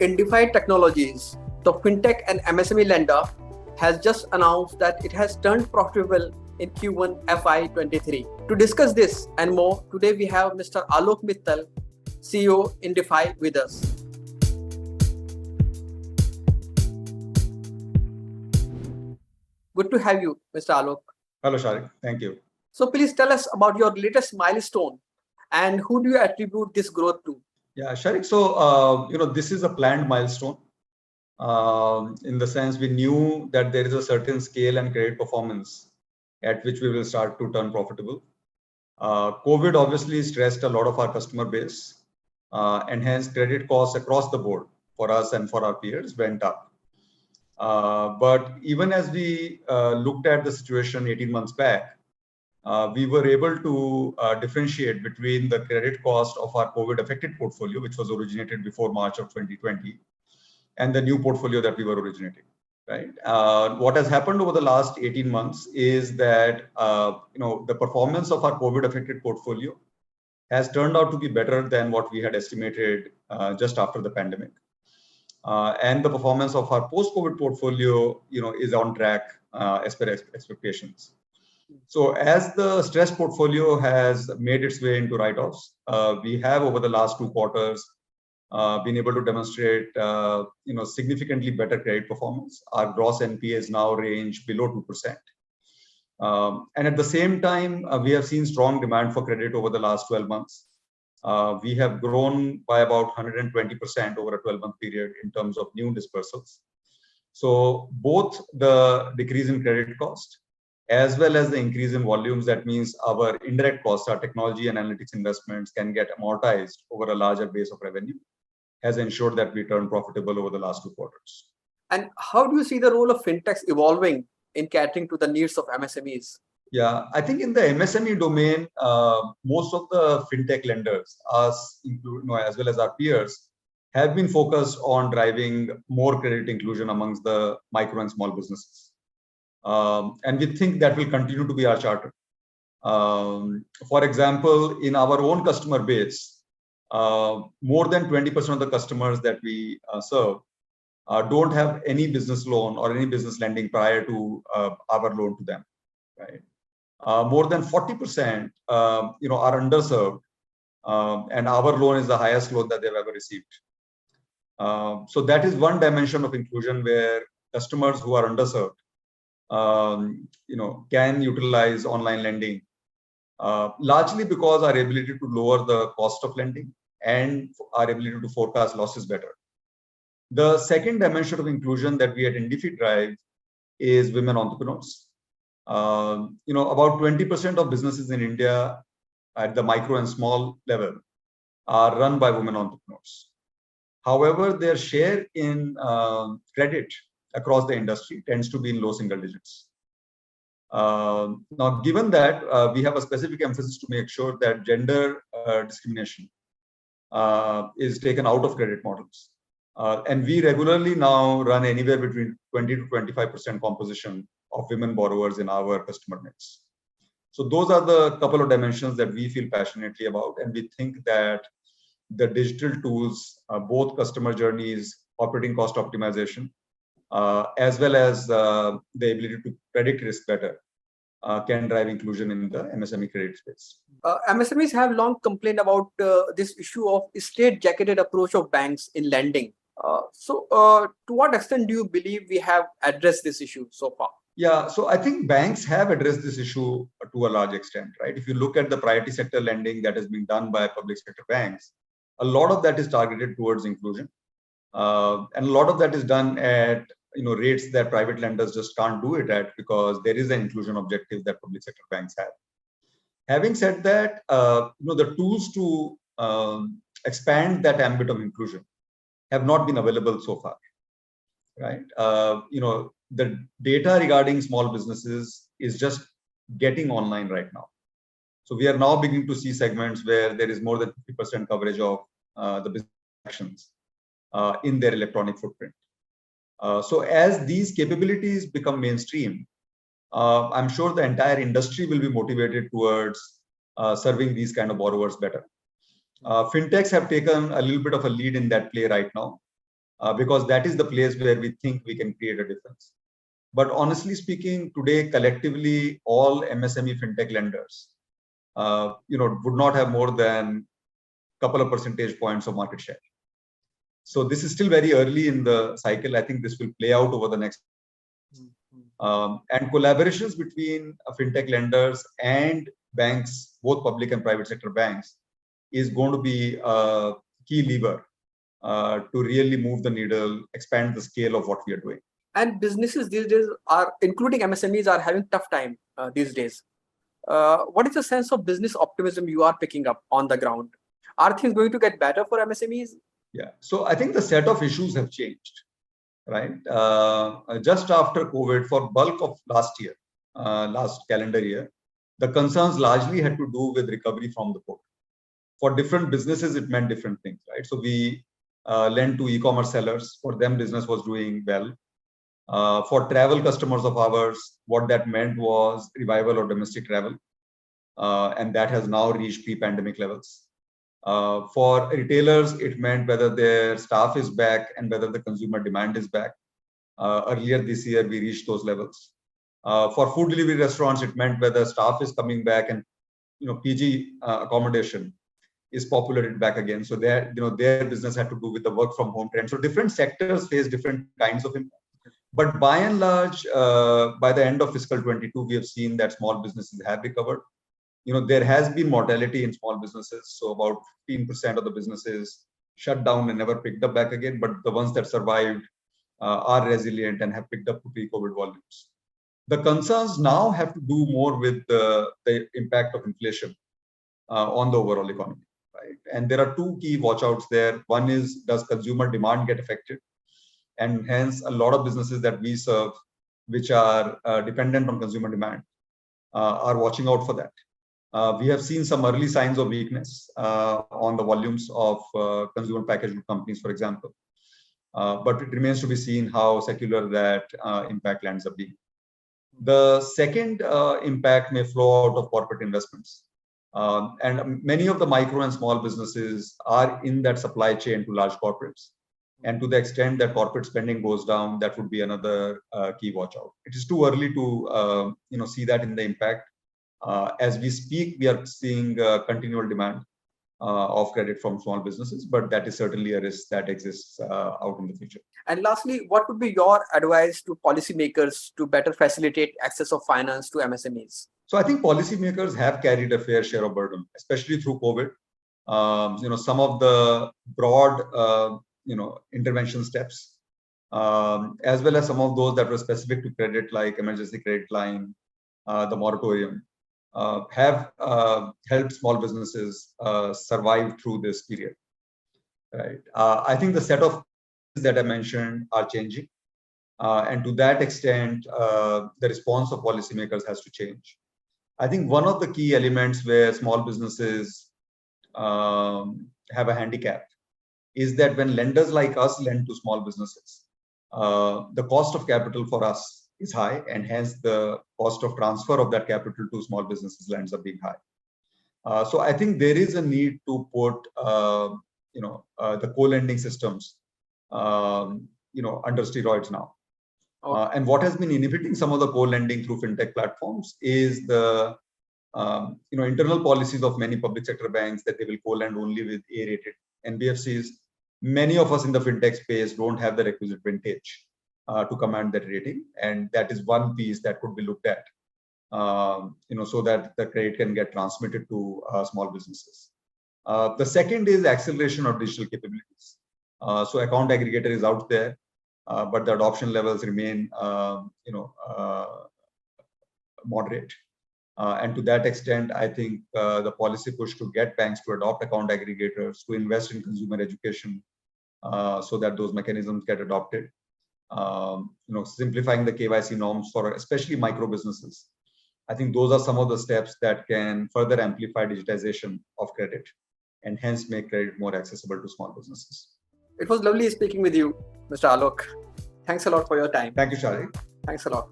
Indifi Technologies, the Fintech and MSME lender, has just announced that it has turned profitable in Q1 FY23. To discuss this and more, today we have Mr. Alok Mittal, CEO Indifi, with us. Good to have you, Mr. Alok. Hello, Sharik. Thank you. So please tell us about your latest milestone and who do you attribute this growth to? Yeah, Sharik. So, this is a planned milestone. In the sense we knew that there is a certain scale and credit performance at which we will start to turn profitable. COVID obviously stressed a lot of our customer base, and hence credit costs across the board for us and for our peers went up. But even as we looked at the situation 18 months back, we were able to differentiate between the credit cost of our COVID affected portfolio, which was originated before March of 2020, and the new portfolio that we were originating. Right. What has happened over the last 18 months is that the performance of our COVID affected portfolio has turned out to be better than what we had estimated just after the pandemic. And the performance of our post-COVID portfolio, is on track as per expectations. So as the stress portfolio has made its way into write-offs, we have over the last 2 quarters been able to demonstrate significantly better credit performance. Our gross NPAs now range below 2%. And at the same time, we have seen strong demand for credit over the last 12 months. We have grown by about 120% over a 12-month period in terms of new dispersals. So both the decrease in credit cost as well as the increase in volumes, that means our indirect costs, our technology and analytics investments can get amortized over a larger base of revenue, has ensured that we turn profitable over the last 2 quarters. And how do you see the role of fintechs evolving in catering to the needs of MSMEs? Yeah, I think in the MSME domain, most of the fintech lenders, us as well as our peers, have been focused on driving more credit inclusion amongst the micro and small businesses. And we think that will continue to be our charter. For example, in our own customer base, more than 20% of the customers that we serve don't have any business loan or any business lending prior to our loan to them. Right? More than 40%, are underserved, and our loan is the highest loan that they've ever received. So that is one dimension of inclusion where customers who are underserved, can utilize online lending, largely because our ability to lower the cost of lending and our ability to forecast losses better. The second dimension of inclusion that we at Indifi drive is women entrepreneurs. About 20% of businesses in India at the micro and small level are run by women entrepreneurs. However, their share in credit across the industry tends to be in low single digits. Now, given that, we have a specific emphasis to make sure that gender discrimination is taken out of credit models. And we regularly now run anywhere between 20 to 25% composition of women borrowers in our customer mix. So those are the couple of dimensions that we feel passionately about. And we think that the digital tools, both customer journeys, operating cost optimization, as well as the ability to predict risk better, can drive inclusion in the MSME credit space. MSMEs have long complained about this issue of state-jacketed approach of banks in lending. So to what extent do you believe we have addressed this issue so far? Yeah, so I think banks have addressed this issue to a large extent, right? If you look at the priority sector lending that has been done by public sector banks, a lot of that is targeted towards inclusion. And a lot of that is done at rates that private lenders just can't do it at because there is an inclusion objective that public sector banks have. Having said that, the tools to expand that ambit of inclusion have not been available so far, right? The data regarding small businesses is just getting online right now. So we are now beginning to see segments where there is more than 50% coverage of the business actions in their electronic footprint. So as these capabilities become mainstream, I'm sure the entire industry will be motivated towards serving these kind of borrowers better. Fintechs have taken a little bit of a lead in that play right now. because that is the place where we think we can create a difference. But honestly speaking, today collectively, all MSME fintech lenders, would not have more than a couple of percentage points of market share. So this is still very early in the cycle. I think this will play out over the next. And collaborations between fintech lenders and banks, both public and private sector banks, is going to be a key lever to really move the needle, expand the scale of what we are doing. And businesses these days are, including MSMEs, are having tough time these days. What is the sense of business optimism you are picking up on the ground? Are things going to get better for MSMEs? Yeah, so I think the set of issues have changed, right? Just after COVID, for bulk of last year, last calendar year, the concerns largely had to do with recovery from the COVID. For different businesses, it meant different things, right? So we lent to e-commerce sellers. For them, business was doing well. For travel customers of ours, what that meant was revival of domestic travel. And that has now reached pre-pandemic levels. For retailers, it meant whether their staff is back and whether the consumer demand is back. Earlier this year, we reached those levels. For food delivery restaurants, it meant whether staff is coming back and PG accommodation is populated back again. So their business had to do with the work from home trend. So different sectors face different kinds of impact. But by and large, by the end of fiscal 22, we have seen that small businesses have recovered. There has been mortality in small businesses. So about 15% of the businesses shut down and never picked up back again. But the ones that survived are resilient and have picked up to pre-COVID volumes. The concerns now have to do more with the impact of inflation on the overall economy, right? And there are two key watch-outs there. One is, does consumer demand get affected? And hence, a lot of businesses that we serve, which are dependent on consumer demand, are watching out for that. We have seen some early signs of weakness on the volumes of consumer packaged goods companies, for example. But it remains to be seen how secular that impact lands up being. The second impact may flow out of corporate investments. And many of the micro and small businesses are in that supply chain to large corporates. And to the extent that corporate spending goes down, that would be another key watch out. It is too early to see that in the impact. As we speak, we are seeing continual demand of credit from small businesses, but that is certainly a risk that exists out in the future. And lastly, what would be your advice to policymakers to better facilitate access of finance to MSMEs? So I think policymakers have carried a fair share of burden, especially through COVID. Some of the broad intervention steps, as well as some of those that were specific to credit, like emergency credit line, the moratorium, have helped small businesses survive through this period. Right. I think the set of that I mentioned are changing, and to that extent, the response of policymakers has to change. I think one of the key elements where small businesses have a handicap is that when lenders like us lend to small businesses, the cost of capital for us is high, and hence the cost of transfer of that capital to small businesses ends up being high. So I think there is a need to put the co-lending systems under steroids now. Okay. And what has been inhibiting some of the co-lending through fintech platforms is the internal policies of many public sector banks that they will co-lend only with A-rated NBFCs. Many of us in the fintech space don't have the requisite vintage to command that rating, and that is one piece that could be looked at, so that the credit can get transmitted to small businesses. The second is acceleration of digital capabilities. So account aggregator is out there, but the adoption levels remain, moderate. And to that extent, I think the policy push to get banks to adopt account aggregators, to invest in consumer education, so that those mechanisms get adopted. Simplifying the KYC norms for especially micro businesses. I think those are some of the steps that can further amplify digitization of credit and hence make credit more accessible to small businesses. It was lovely speaking with you, Mr. Alok. Thanks a lot for your time. Thank you, Shari. Thanks a lot.